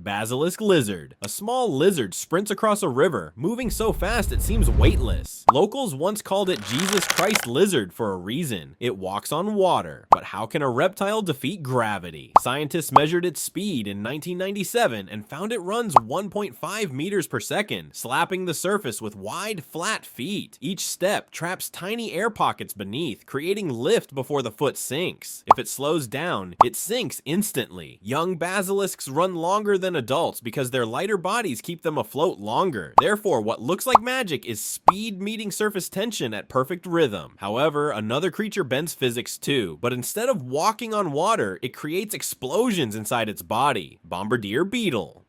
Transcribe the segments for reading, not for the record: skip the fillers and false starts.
Basilisk lizard. A small lizard sprints across a river, moving so fast it seems weightless. Locals once called it Jesus Christ lizard for a reason. It walks on water. But how can a reptile defeat gravity? Scientists measured its speed in 1997 and found it runs 1.5 meters per second, slapping the surface with wide, flat feet. Each step traps tiny air pockets beneath, creating lift before the foot sinks. If it slows down, it sinks instantly. Young basilisks run longer than adults because their lighter bodies keep them afloat longer. Therefore, what looks like magic is speed meeting surface tension at perfect rhythm. However, another creature bends physics too, but instead of walking on water, it creates explosions inside its body. Bombardier beetle.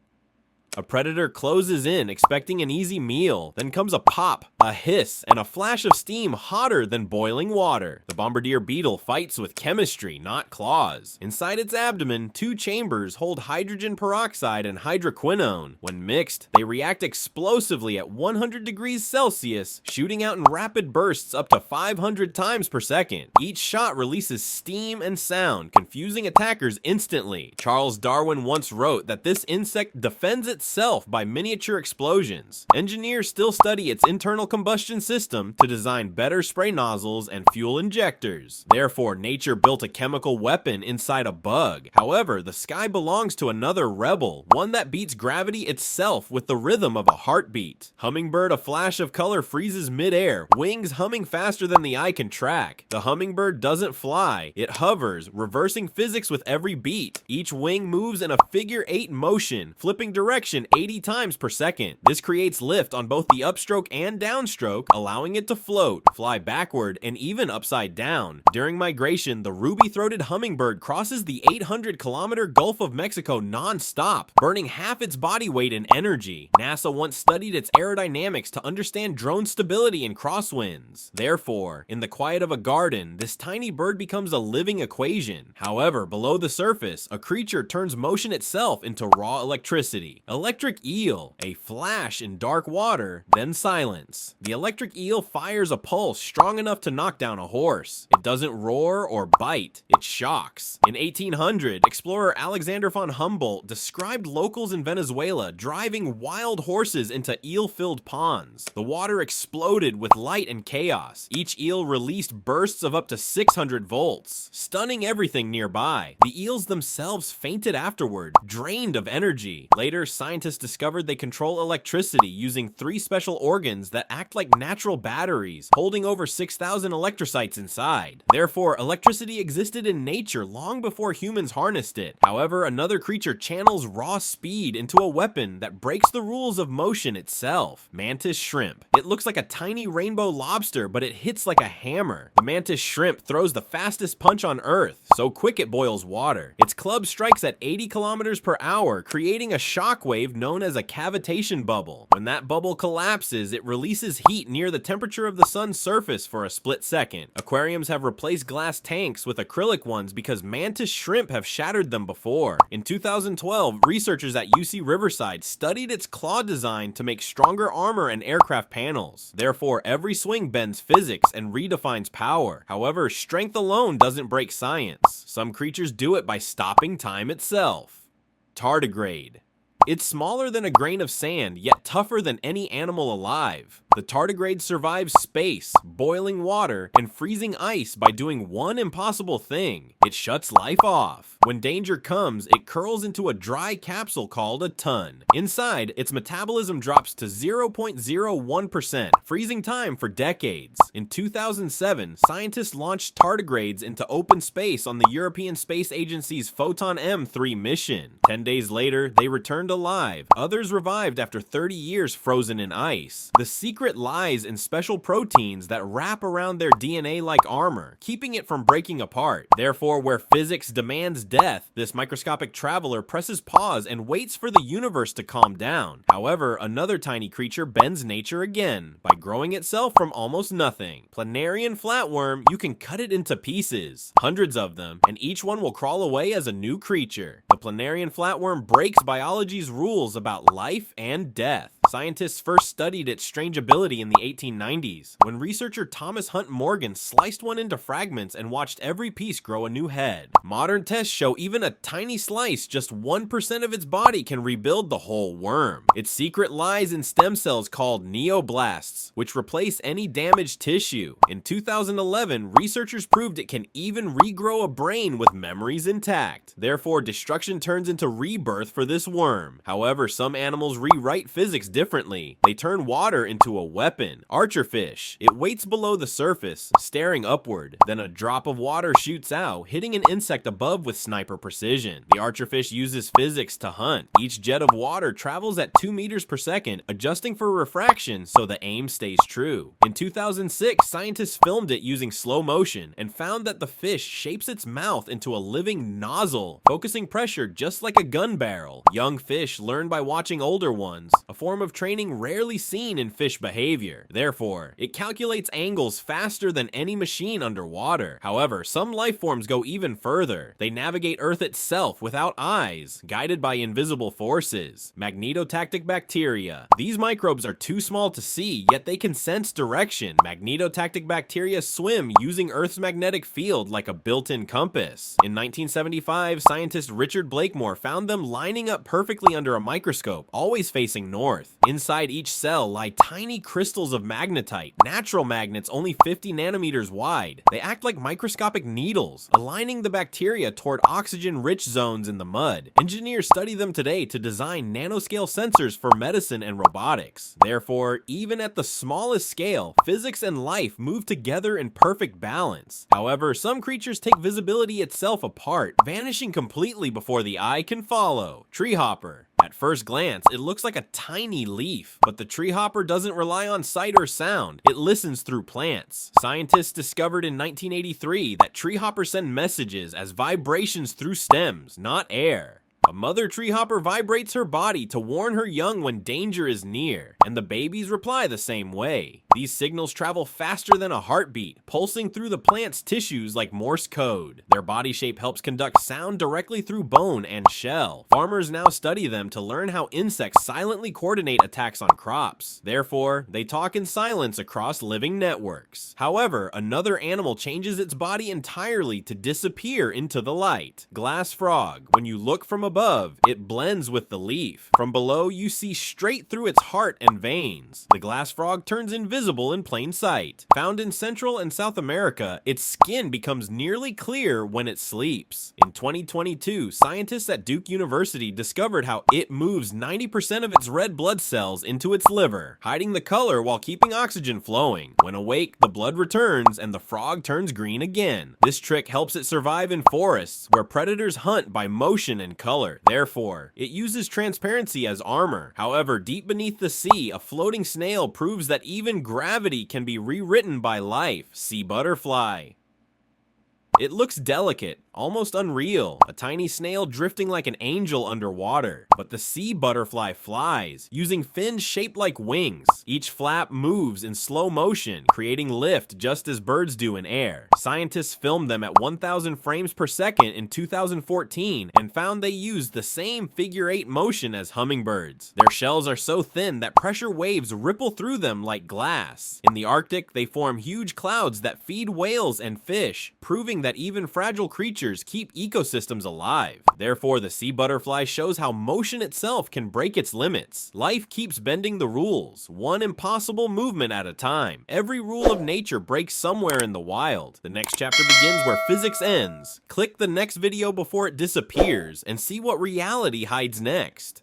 A predator closes in, expecting an easy meal. Then comes a pop, a hiss, and a flash of steam hotter than boiling water. The bombardier beetle fights with chemistry, not claws. Inside its abdomen, 2 chambers hold hydrogen peroxide and hydroquinone. When mixed, they react explosively at 100 degrees Celsius, shooting out in rapid bursts up to 500 times per second. Each shot releases steam and sound, confusing attackers instantly. Charles Darwin once wrote that this insect defends itself by miniature explosions. Engineers still study its internal combustion system to design better spray nozzles and fuel injectors. Therefore, nature built a chemical weapon inside a bug. However, the sky belongs to another rebel, one that beats gravity itself with the rhythm of a heartbeat. Hummingbird, a flash of color freezes midair, wings humming faster than the eye can track. The hummingbird doesn't fly, it hovers, reversing physics with every beat. Each wing moves in a figure-8 motion, flipping direction 80 times per second. This creates lift on both the upstroke and downstroke, allowing it to float, fly backward, and even upside down. During migration, the ruby-throated hummingbird crosses the 800-kilometer Gulf of Mexico non-stop, burning half its body weight in energy. NASA once studied its aerodynamics to understand drone stability in crosswinds. Therefore, in the quiet of a garden, this tiny bird becomes a living equation. However, below the surface, a creature turns motion itself into raw electricity. Electric eel, a flash in dark water, then silence. The electric eel fires a pulse strong enough to knock down a horse. It doesn't roar or bite, it shocks. In 1800, explorer Alexander von Humboldt described locals in Venezuela driving wild horses into eel-filled ponds. The water exploded with light and chaos. Each eel released bursts of up to 600 volts, stunning everything nearby. The eels themselves fainted afterward, drained of energy. Later, scientists discovered they control electricity using 3 special organs that act like natural batteries, holding over 6,000 electrocytes inside. Therefore, electricity existed in nature long before humans harnessed it. However, another creature channels raw speed into a weapon that breaks the rules of motion itself. Mantis shrimp. It looks like a tiny rainbow lobster, but it hits like a hammer. The mantis shrimp throws the fastest punch on Earth, so quick it boils water. Its club strikes at 80 kilometers per hour, creating a shockwave known as a cavitation bubble. When that bubble collapses, it releases heat near the temperature of the sun's surface for a split second. Aquariums have replaced glass tanks with acrylic ones because mantis shrimp have shattered them before. In 2012, researchers at UC Riverside studied its claw design to make stronger armor and aircraft panels. Therefore, every swing bends physics and redefines power. However, strength alone doesn't break science. Some creatures do it by stopping time itself. Tardigrade. It's smaller than a grain of sand, yet tougher than any animal alive. The tardigrade survives space, boiling water, and freezing ice by doing one impossible thing. It shuts life off. When danger comes, it curls into a dry capsule called a ton. Inside, its metabolism drops to 0.01%, freezing time for decades. In 2007, scientists launched tardigrades into open space on the European Space Agency's Photon M3 mission. 10 days later, they returned alive. Others revived after 30 years frozen in ice. The secret lies in special proteins that wrap around their DNA like armor, keeping it from breaking apart. Therefore, where physics demands death, this microscopic traveler presses pause and waits for the universe to calm down. However, another tiny creature bends nature again by growing itself from almost nothing. Planarian flatworm, you can cut it into pieces, hundreds of them, and each one will crawl away as a new creature. The planarian flatworm breaks biology's rules about life and death. Scientists first studied its strange ability in the 1890s, when researcher Thomas Hunt Morgan sliced one into fragments and watched every piece grow a new head. Modern tests show even a tiny slice, just 1% of its body, can rebuild the whole worm. Its secret lies in stem cells called neoblasts, which replace any damaged tissue. In 2011, researchers proved it can even regrow a brain with memories intact. Therefore, destruction turns into rebirth for this worm. However, some animals rewrite physics differently. They turn water into a weapon. Archerfish. It waits below the surface, staring upward. Then a drop of water shoots out, hitting an insect above with sniper precision. The archerfish uses physics to hunt. Each jet of water travels at 2 meters per second, adjusting for refraction so the aim stays true. In 2006, scientists filmed it using slow motion and found that the fish shapes its mouth into a living nozzle, focusing pressure just like a gun barrel. Young fish learn by watching older ones, a form of training rarely seen in fish behavior. Therefore, it calculates angles faster than any machine underwater. However, some life forms go even further. They navigate Earth itself without eyes, guided by invisible forces. Magnetotactic bacteria. These microbes are too small to see, yet they can sense direction. Magnetotactic bacteria swim using Earth's magnetic field like a built-in compass. In 1975, scientist Richard Blakemore found them lining up perfectly under a microscope, always facing north. Inside each cell lie tiny crystals of magnetite, natural magnets only 50 nanometers wide. They act like microscopic needles, aligning the bacteria toward oxygen-rich zones in the mud. Engineers study them today to design nanoscale sensors for medicine and robotics. Therefore, even at the smallest scale, physics and life move together in perfect balance. However, some creatures take visibility itself apart, vanishing completely before the eye can follow. Treehopper. At first glance, it looks like a tiny leaf, but the treehopper doesn't rely on sight or sound. It listens through plants. Scientists discovered in 1983 that treehoppers send messages as vibrations through stems, not air. A mother treehopper vibrates her body to warn her young when danger is near, and the babies reply the same way. These signals travel faster than a heartbeat, pulsing through the plant's tissues like Morse code. Their body shape helps conduct sound directly through bone and shell. Farmers now study them to learn how insects silently coordinate attacks on crops. Therefore, they talk in silence across living networks. However, another animal changes its body entirely to disappear into the light. Glass frog. When you look from above, it blends with the leaf. From below, you see straight through its heart and veins. The glass frog turns invisible in plain sight. Found in Central and South America, its skin becomes nearly clear when it sleeps. In 2022, scientists at Duke University discovered how it moves 90% of its red blood cells into its liver, hiding the color while keeping oxygen flowing. When awake, the blood returns and the frog turns green again. This trick helps it survive in forests where predators hunt by motion and color. Therefore, it uses transparency as armor. However, deep beneath the sea, a floating snail proves that even gravity can be rewritten by life. Sea butterfly. It looks delicate, almost unreal, a tiny snail drifting like an angel underwater. But the sea butterfly flies, using fins shaped like wings. Each flap moves in slow motion, creating lift just as birds do in air. Scientists filmed them at 1,000 frames per second in 2014 and found they used the same figure-8 motion as hummingbirds. Their shells are so thin that pressure waves ripple through them like glass. In the Arctic, they form huge clouds that feed whales and fish, proving that even fragile creatures keep ecosystems alive. Therefore, the sea butterfly shows how motion itself can break its limits. Life keeps bending the rules, one impossible movement at a time. Every rule of nature breaks somewhere in the wild. The next chapter begins where physics ends. Click the next video before it disappears and see what reality hides next.